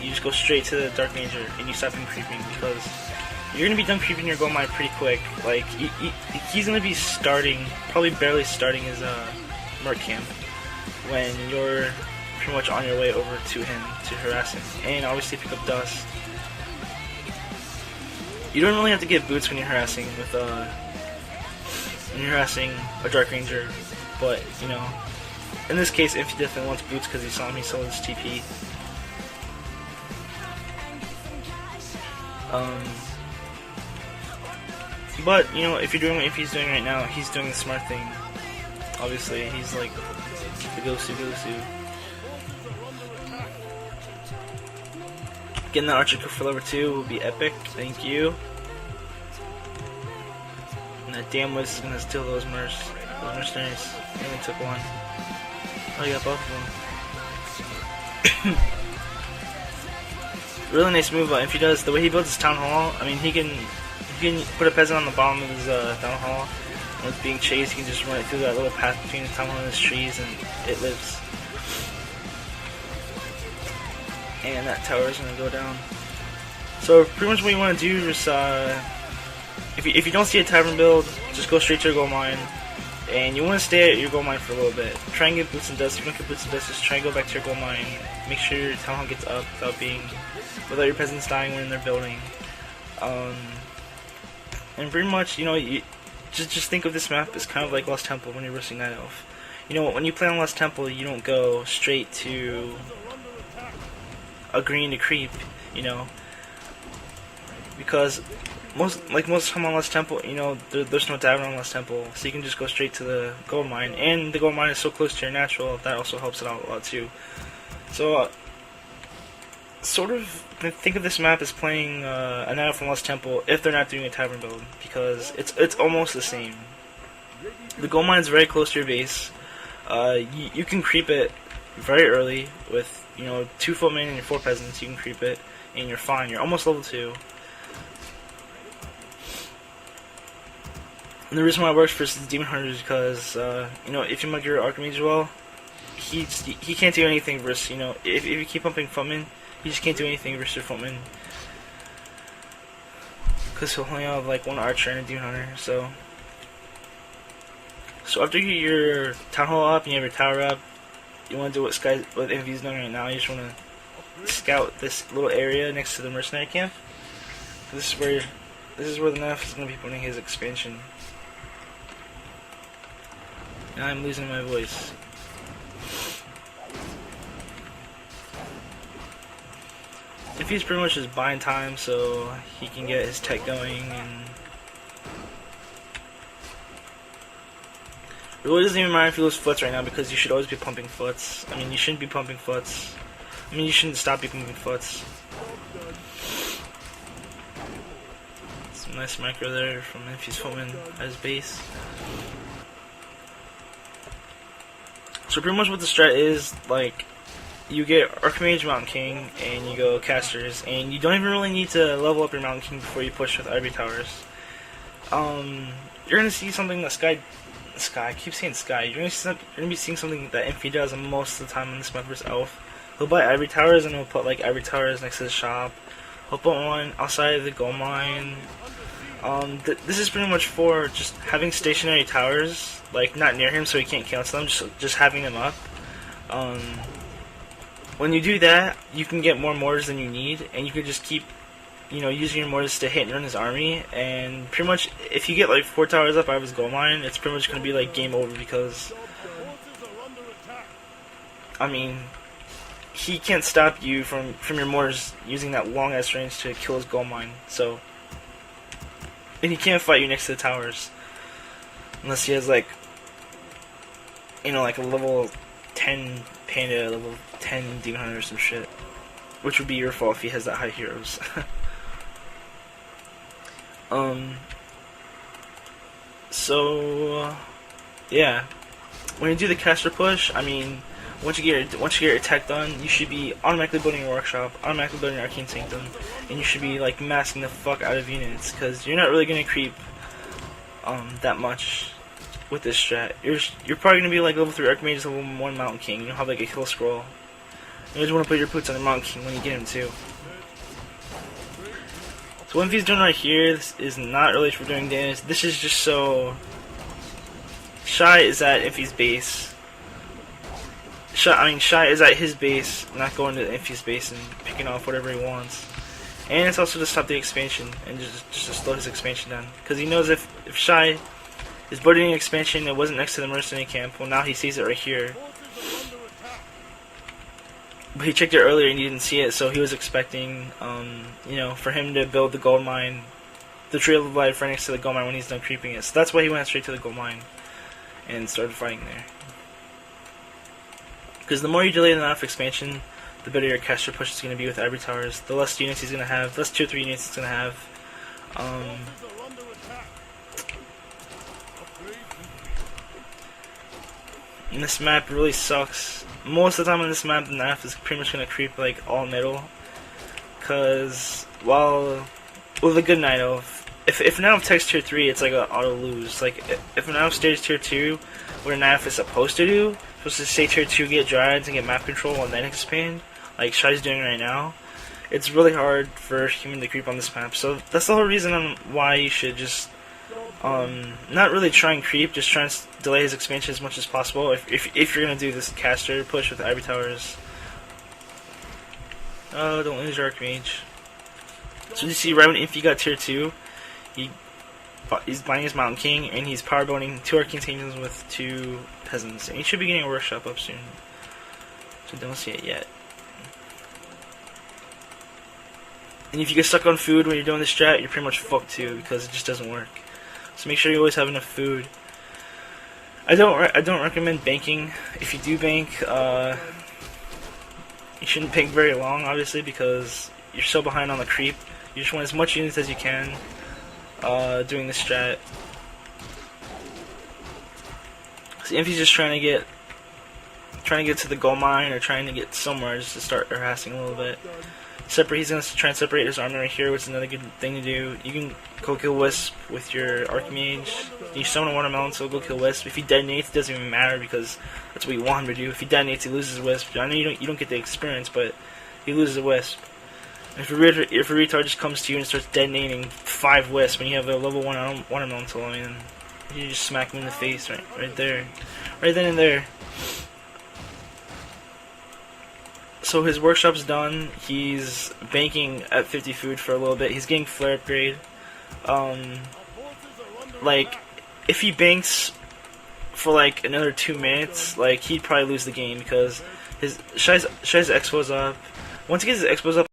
you just go straight to the Dark Ranger and you stop him creeping, because you're gonna be done creeping your gold mine pretty quick. Like he's gonna be starting, probably barely starting his merc camp when you're pretty much on your way over to him to harass him, and obviously pick up dust. You don't really have to get boots when you're harassing a Dark Ranger, but you know, in this case, Infi definitely wants boots because he saw me sell his TP. But you know, if you're doing what Infi's doing right now, he's doing the smart thing. Obviously, he's like the Gosu. Getting that Archer for level 2 will be epic, thank you. And that damn Wiz is gonna steal those mercenaries. He only took one. Oh, you got both of them. Really nice move if he does, the way he builds his town hall. I mean, he can put a peasant on the bottom of his town hall. When it's being chased, he can just run it through that little path between the town hall and his trees, and it lives. And that tower is going to go down. So pretty much what you want to do is, if you don't see a tavern build, just go straight to your gold mine, and you want to stay at your gold mine for a little bit. Try and get boots and dust. If you don't get boots and dust, just try and go back to your gold mine. Make sure your town hall gets up without your peasants dying when they're building. And pretty much, you know, you just think of this map as kind of like Lost Temple when you're versing Night Elf. You know, when you play on Lost Temple, you don't go straight to agreeing to creep, you know, because most time on Lost Temple, you know, there's no tavern on Lost Temple, so you can just go straight to the gold mine, and the gold mine is so close to your natural that also helps it out a lot too. So sort of think of this map as playing a Night from Lost Temple if they're not doing a tavern build, because it's almost the same. The gold mine is very close to your base. You can creep it very early with, you know, 2 footmen and your 4 peasants. You can creep it and you're fine. You're almost level 2. And the reason why it works versus Demon Hunter is because, you know, if you mug your Archmage well, he can't do anything versus, you know, if you keep pumping footmen, he just can't do anything versus your footmen, because he'll only have like 1 archer and a Demon Hunter. So after you get your town hall up and you have your tower up, you want to do what Infi's doing right now. You just want to scout this little area next to the mercenary camp. This is where the Nef is going to be putting his expansion. Now I'm losing my voice. Infi's pretty much just buying time so he can get his tech going, and it really doesn't even matter if you lose foots right now, because you should always be pumping foots. I mean, you shouldn't be pumping foots. I mean, you shouldn't stop pumping foots. Some nice micro there from Infi's footman at his base. So pretty much what the strat is, like, you get Archmage, Mountain King, and you go Casters, and you don't even really need to level up your Mountain King before you push with Ivory Towers. You're gonna see something that I keep saying Sky. You're gonna be seeing something that Infi does most of the time in this map versus Elf. He'll buy Ivory Towers, and he'll put like Ivory Towers next to the shop. He'll put one outside of the gold mine. This is pretty much for just having stationary towers, like not near him so he can't cancel them, just having them up. When you do that, you can get more mortars than you need, and you can just keep, you know, using your mortars to hit and run his army. And pretty much, if you get like 4 towers up out of his gold mine, it's pretty much going to be like game over, because, I mean, he can't stop you from your mortars using that long ass range to kill his gold mine. So, and he can't fight you next to the towers unless he has like, you know, like a level 10 Panda, level 10 Demon Hunter or some shit, which would be your fault if he has that high heroes. So yeah, when you do the caster push, I mean, once you get your attack done, you should be automatically building your workshop, automatically building your Arcane Sanctum, and you should be like masking the fuck out of units, because you're not really gonna creep that much with this strat. You're probably gonna be like level 3 Archmage, level 1 Mountain King. You don't have like a kill scroll, You just want to put your boots on the Mountain King when you get him too. So what Infi's doing right here, this is not really for doing damage. This is just so Shy is at Infi's base. Shy is at his base, not going to Infi's base and picking off whatever he wants. And it's also to stop the expansion and just to slow his expansion down. Because he knows if Shy is building an expansion that wasn't next to the mercenary camp, well now he sees it right here. But he checked it earlier and he didn't see it, so he was expecting, you know, for him to build the gold mine, the Trail of Life right next to the gold mine when he's done creeping it. So that's why he went straight to the gold mine and started fighting there. Because the more you delay the amount of expansion, the better your caster push is going to be with Ivory Towers. The less units he's going to have, the less 2 or 3 units he's going to have. And this map really sucks. Most of the time on this map, the NAF is pretty much going to creep like all middle. Because while with a good Night Elf, if NAF takes tier 3, it's like an auto lose. Like if NAF stays tier 2, what NAF is supposed to do, supposed to stay tier 2, get Dryads and get map control and then expand, like Shy's doing right now, it's really hard for human to creep on this map. So that's the whole reason on why you should just not really try and creep, just try and delay his expansion as much as possible if you're gonna do this caster push with the Ivory Towers. Oh, don't lose your Archmage. So you see right when Infi got tier 2, he's buying his Mountain King and he's power building 2 Arcane Kingdoms with 2 peasants, and he should be getting a workshop up soon. So don't see it yet. And if you get stuck on food when you're doing this strat, you're pretty much fucked too, because it just doesn't work. So make sure you always have enough food. I don't recommend banking. If you do bank, you shouldn't bank very long, obviously, because you're so behind on the creep. You just want as much units as you can doing this strat. So Infi's just trying to get to the gold mine or trying to get somewhere just to start harassing a little bit. He's going to try and separate his army right here, which is another good thing to do. You can go kill Wisp with your Archmage. You summon a Watermelon, so go kill Wisp. If he detonates, it doesn't even matter because that's what you want him to do. If he detonates, he loses Wisp. I know you don't get the experience, but he loses a Wisp. And if a retard just comes to you and starts detonating 5 Wisp when you have a level 1 Watermelon tool, I mean, you just smack him in the face right there. Right then and there. So his workshop's done. He's banking at 50 food for a little bit. He's getting flare upgrade. Like if he banks for like another 2 minutes, like he'd probably lose the game because his Shy's expo's up. Once he gets his expos up,